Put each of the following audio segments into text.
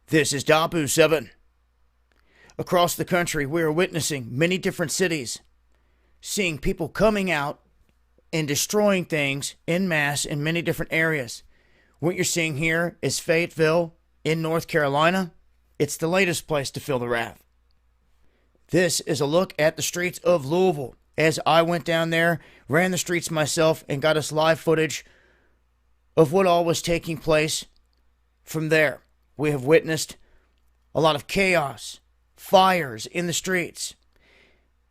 This is DAHBOO77. Across the country, we are witnessing many different cities, seeing people coming out and destroying things en masse in many different areas. What you're seeing here is Fayetteville in North Carolina. It's the latest place to feel the wrath. This is a look at the streets of Louisville. As I went down there, ran the streets myself, and got us live footage of what all was taking place from there. We have witnessed a lot of chaos, fires in the streets,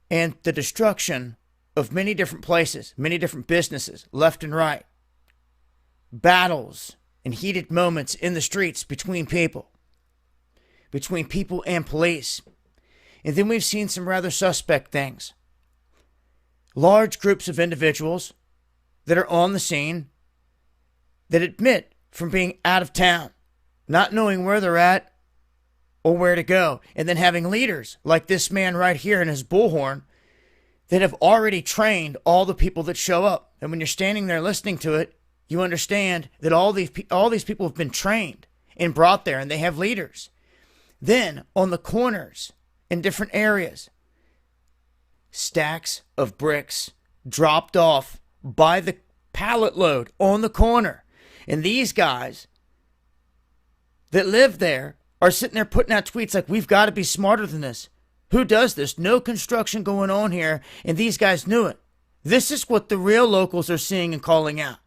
and the destruction of many different places, many different businesses, left and right. Battles and heated moments in the streets between people and police. And then we've seen some rather suspect things. Large groups of individuals that are on the scene that admit from being out of town, not knowing where they're at or where to go, and then having leaders like this man right here in his bullhorn that have already trained all the people that show up. And when you're standing there listening to it, you understand that all these people have been trained and brought there, and they have leaders. Then on the corners in different areas, stacks of bricks dropped off by the pallet load on the corner. And these guys that live there are sitting there putting out tweets like, we've got to be smarter than this. Who does this? No construction going on here, and these guys knew it. This is what the real locals are seeing and calling out.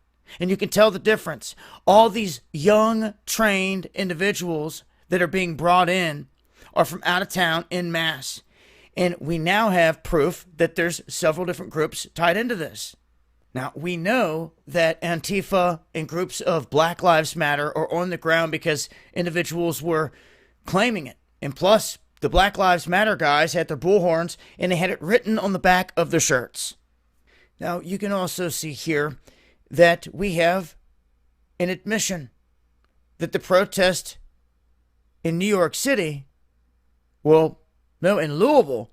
And you can tell the difference. All these young, trained individuals that are being brought in are from out of town en masse. And we now have proof that there's several different groups tied into this. Now, we know that Antifa and groups of Black Lives Matter are on the ground because individuals were claiming it. And plus, the Black Lives Matter guys had their bullhorns, and they had it written on the back of their shirts. Now, you can also see here that we have an admission that the protest in New York City, in Louisville,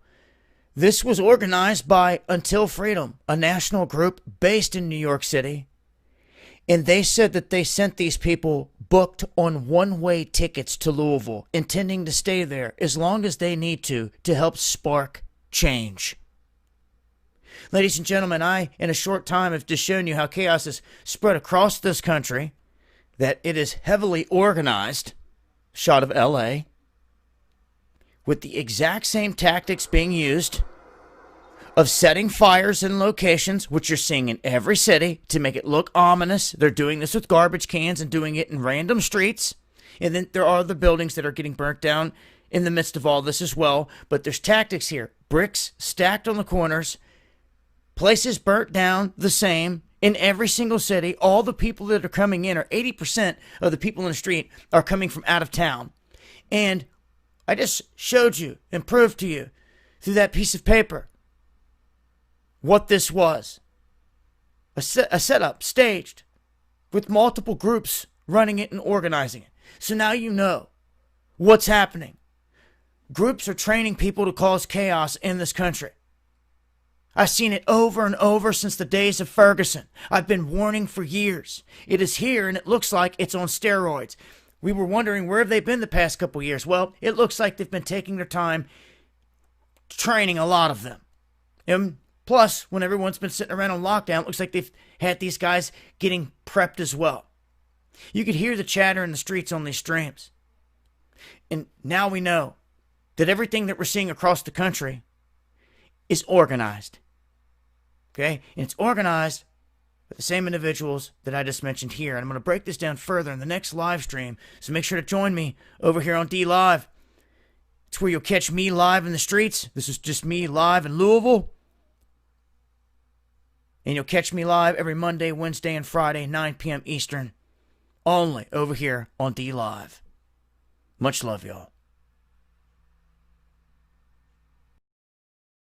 this was organized by Until Freedom, a national group based in New York City. And they said that they sent these people booked on one-way tickets to Louisville, intending to stay there as long as they need to help spark change. Ladies and gentlemen, I, in a short time, have just shown you how chaos is spread across this country, that it is heavily organized, shot of LA, with the exact same tactics being used of setting fires in locations, which you're seeing in every city, to make it look ominous. They're doing this with garbage cans and doing it in random streets. And then there are the buildings that are getting burnt down in the midst of all this as well. But there's tactics here. Bricks stacked on the corners. Places burnt down the same in every single city. All the people that are coming in, or 80% of the people in the street, are coming from out of town. And I just showed you and proved to you through that piece of paper what this was. A setup staged with multiple groups running it and organizing it. So now you know what's happening. Groups are training people to cause chaos in this country. I've seen it over and over since the days of Ferguson. I've been warning for years. It is here, and it looks like it's on steroids. We were wondering, where have they been the past couple years? Well, it looks like they've been taking their time training a lot of them. And plus, when everyone's been sitting around on lockdown, it looks like they've had these guys getting prepped as well. You could hear the chatter in the streets on these streams. And now we know that everything that we're seeing across the country is organized. Okay? And it's organized by the same individuals that I just mentioned here. And I'm going to break this down further in the next live stream. So make sure to join me over here on D Live. It's where you'll catch me live in the streets. This is just me live in Louisville. And you'll catch me live every Monday, Wednesday, and Friday, 9 p.m. Eastern. Only over here on D Live. Much love, y'all.